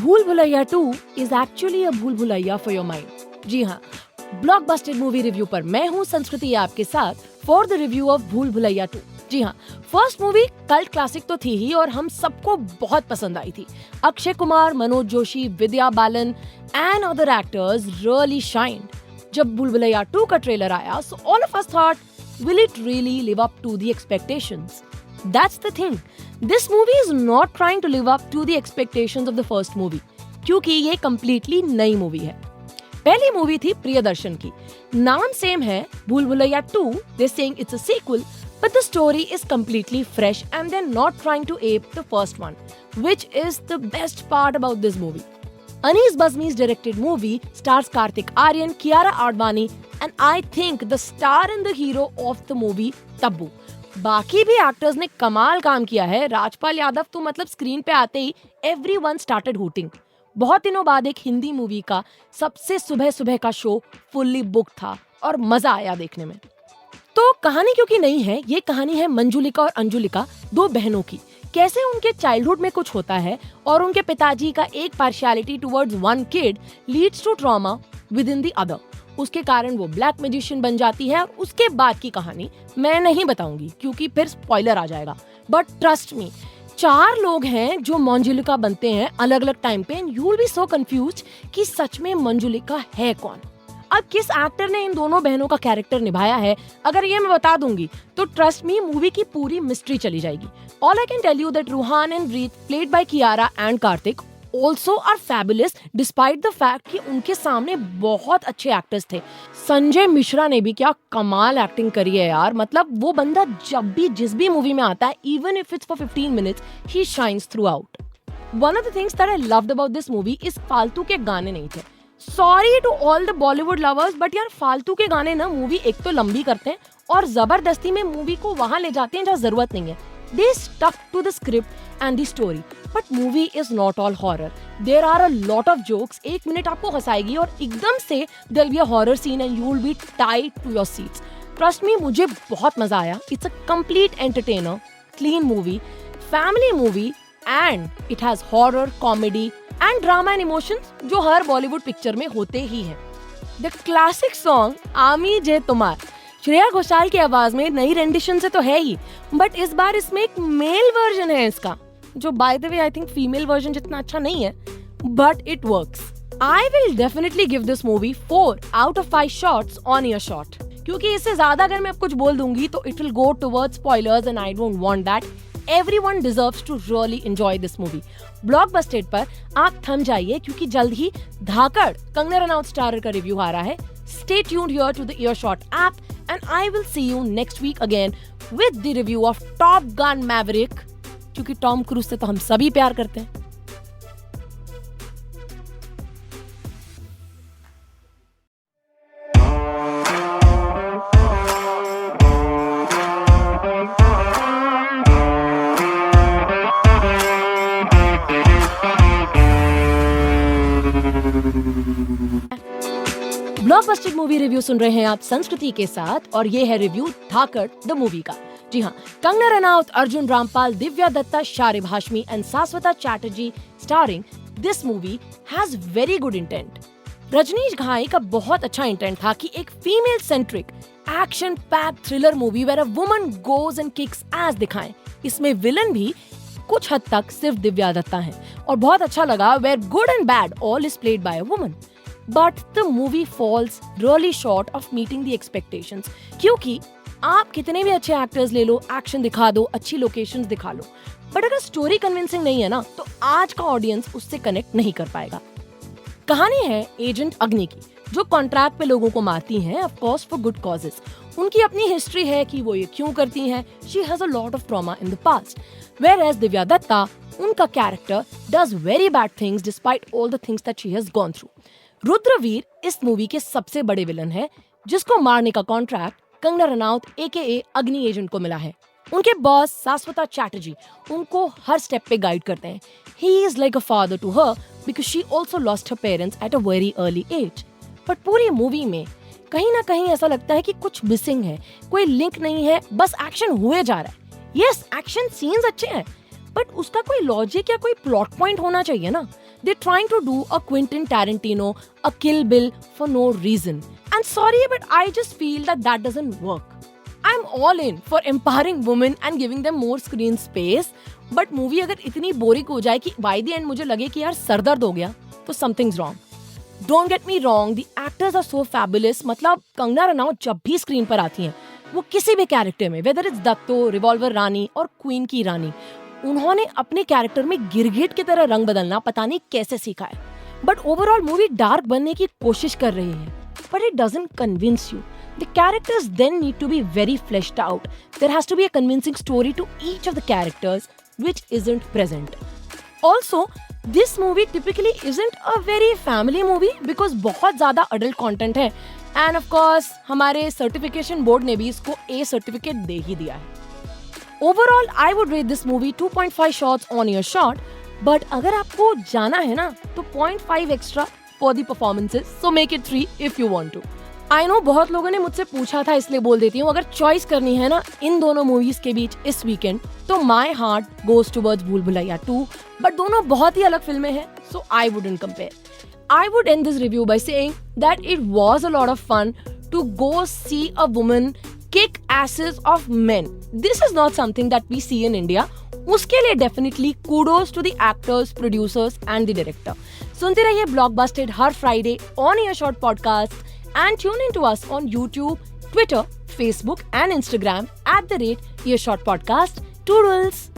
भूल Bhulaiyaa 2 is actually a भूल Bhulaiyaa for your mind। जी हाँ, ब्लॉकबस्टर मूवी रिव्यू पर मैं हूँ संस्कृति आपके साथ फॉर द रिव्यू ऑफ भूल भुलैया 2। जी हाँ, फर्स्ट मूवी कल्ट क्लासिक तो थी ही और हम सबको बहुत पसंद आई थी। Akshay Kumar, Manoj Joshi, Vidya Balan and other actors really शाइन्ड। जब भूल भुलैया 2 का ट्रेलर आया, so all of us thought, will it really live up to the expectations? That's the thing. This movie is not trying to live up to the expectations of the first movie, क्योंकि ये completely नई movie है। पहली movie थी प्रियदर्शन की, नाम same है भूल Bhulaiyaa 2, they're saying it's a sequel, but the story is completely fresh and they're not trying to ape the first one, which is the best part about this movie. Anees Bazmi's directed movie stars Kartik Aaryan, Kiara Advani, and I think the star and the hero of the movie, Tabbu. बाकी भी actors ने कमाल काम किया है। राजपाल यादव तो मतलब screen पे आते ही एवरीवन स्टार्टेड हूटिंग। बहुत दिनों बाद एक हिंदी मूवी का सबसे सुबह सुबह का शो फुल्ली बुक था और मजा आया देखने में। तो कहानी क्योंकि नहीं है, ये कहानी है मंजुलिका और अंजुलिका, दो बहनों की। कैसे उनके चाइल्डहुड में कुछ होता है और उनके पिताजी का एक partiality towards one kid leads to trauma within the other. उसके कारण वो ब्लैक मैजिशियन बन जाती है और उसके बाद की कहानी मैं नहीं बताऊंगी क्योंकि फिर स्पॉइलर आ जाएगा। बट ट्रस्ट मी, 4 लोग हैं जो मंजुलिका बनते हैं अलग अलग टाइम पे and you will be so confused कि सच में मंजुलिका है कौन। अब किस एक्टर ने इन दोनों बहनों का कैरेक्टर निभाया है, अगर ये मैं बता दूंगी तो ट्रस्ट मी मूवी की पूरी मिस्ट्री चली जाएगी। All I can tell you that Ruhaan and Reet played by Kiara and Kartik also are fabulous despite the fact कि उनके सामने बहुत अच्छे एक्टर्स थे। संजय मिश्रा ने भी क्या कमाल एक्टिंग करी है यार, मतलब वो बंदा जब भी जिस भी मूवी में आता है, even if it's for 15 minutes, he shines throughout. One of the things that I loved about this movie is फालतू के गाने नहीं थे। Sorry to all the Bollywood lovers, but यार फालतू के गाने ना मूवी एक तो लंबी करते हैं और जबरदस्ती में मूवी को वहां ले जाते हैं जहाँ जरूरत नहीं है। They stuck to the script and the story. But movie is not all horror. There are a lot of jokes. 1 minute आपको हंसाएगी और एकदम से there'll be a horror scene and you will be tied to your seats. Trust me, मुझे बहुत मजा आया. It's a complete entertainer, clean movie, family movie, and it has horror, comedy, and drama and emotions जो हर Bollywood picture में होते ही हैं. The classic song आमी जे तुम्हार श्रेया घोषाल की आवाज में नई रेंडिशन से तो है ही, बट इस बार इसमें एक मेल वर्जन है इसका, जो by the way I think female version जितना अच्छा नहीं है, but it works. I will definitely give this movie 4 out of 5 shots on year shot, क्योंकि इससे ज्यादा अगर मैं कुछ बोल दूंगी तो it will go towards spoilers and I don't want that. Everyone deserves to really enjoy this movie. Blockbuster पर आप थम जाइए क्योंकि जल्द ही धाकड़ कंगना रनौत स्टारर का रिव्यू आ रहा है। Stay tuned here to the Earshot app and I will see you next week again with the review of Top Gun Maverick, क्योंकि टॉम क्रूज से तो हम सभी प्यार करते हैं। ब्लॉकबस्टर मूवी रिव्यू सुन रहे हैं आप संस्कृति के साथ और ये है रिव्यू धाकड़ द मूवी का। जी हाँ, Kangana Ranaut, Arjun Rampal, Divya Dutta, Sharib Hashmi and Shashwata Chatterjee starring this movie has very good intent. Rajneesh Ghai का बहुत अच्छा इंटेंट था कि एक female centric action pack thriller movie where a woman goes and kicks ass दिखाएं। इसमें विलन भी कुछ हद तक सिर्फ दिव्या दत्ता है और बहुत अच्छा लगा where good and bad all is played by a woman. But the movie falls really short of meeting the expectations, क्योंकि आप कितने भी अच्छे एक्टर्स ले लो, एक्शन दिखा दो, अच्छी लोकेशंस दिखा लो, बट अगर स्टोरी कन्विंसिंग नहीं है ना तो आज का ऑडियंस उससे कनेक्ट नहीं कर पाएगा। कहानी है एजेंट अग्नि की, जो कॉन्ट्रैक्ट पे लोगों को मारती हैं, of course for good causes. उनकी अपनी हिस्ट्री है कि वो ये क्यों करती हैं। She has a lot of trauma in the past, whereas Divya Dutta, उनका character does very bad things despite all the things that she has gone through. Rudraveer इस मूवी के सबसे बड़े विलन है, जिसको मारने का कॉन्ट्रैक्ट कंगना रनौत AKA अग्नि एजेंट को मिला है। उनके बॉस शाश्वता चैटर्जी उनको हर स्टेप पे गाइड करते हैं। He is like a father to her because she also lost her parents at a very early age. But पूरी मूवी में कहीं ना कहीं ऐसा लगता है कि कुछ मिसिंग है, कोई लिंक नहीं है, बस एक्शन हुए जा रहा है। यस, एक्शन सीन्स अच्छे हैं, बट उसका कोई लॉजिक या कोई प्लॉट पॉइंट होना चाहिए ना। They're trying to do a Quentin Tarantino, a Kill Bill for no reason. And sorry, but I just feel that doesn't work. I'm all in for empowering women and giving them more screen space. But movie अगर इतनी boring हो जाए कि by the end मुझे लगे कि यार सरदर्द हो गया, तो something's wrong. Don't get me wrong, the actors are so fabulous. मतलब कंगना रनौत जब भी स्क्रीन पर आती हैं, वो किसी भी कैरेक्टर में, whether it's दत्तो, रिवॉल्वर रानी और क्वीन की रानी, उन्होंने अपने कैरेक्टर में गिरगिट की तरह रंग बदलना पता नहीं कैसे सीखा है. बट ओवरऑल मूवी डार्क बनने की कोशिश कर रही है, but it doesn't convince you. The characters then need to be very fleshed out. There has to be a convincing story to each of the characters, which isn't present. Also, this movie typically isn't a very family movie because बहुत ज़्यादा adult content है. And of course, हमारे certification board ने भी इसको A certificate दे ही दिया है. Overall, I would rate this movie 2.5 shots on your shot. But अगर आपको जाना है ना, तो 0.5 extra for the performances. So make it 3 if you want to. I know बहुत लोगों ने मुझसे पूछा था, इसलिए बोल देती हूँ, अगर चॉइस करनी है ना इन दोनों मूवीज के बीच इस वीकेंड, तो माई हार्ट गोज टुवर्ड्स भूल भुलैया 2. बट दोनों बहुत ही अलग फिल्में हैं, so I wouldn't compare. I would end this review by saying that it was a lot of fun to go see a woman kick asses of men. This is not something that we see in India. उसके लिए definitely kudos to the actors, producers and the director. सुनते रहिए ब्लॉकबस्टेड हर Friday on Earshot podcast and tune in to us on YouTube, Twitter, Facebook and Instagram @Earshot podcast. Toodles!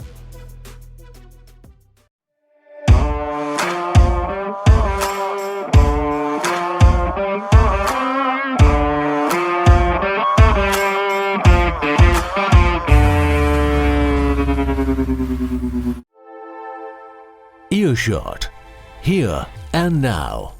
Earshot, here and now.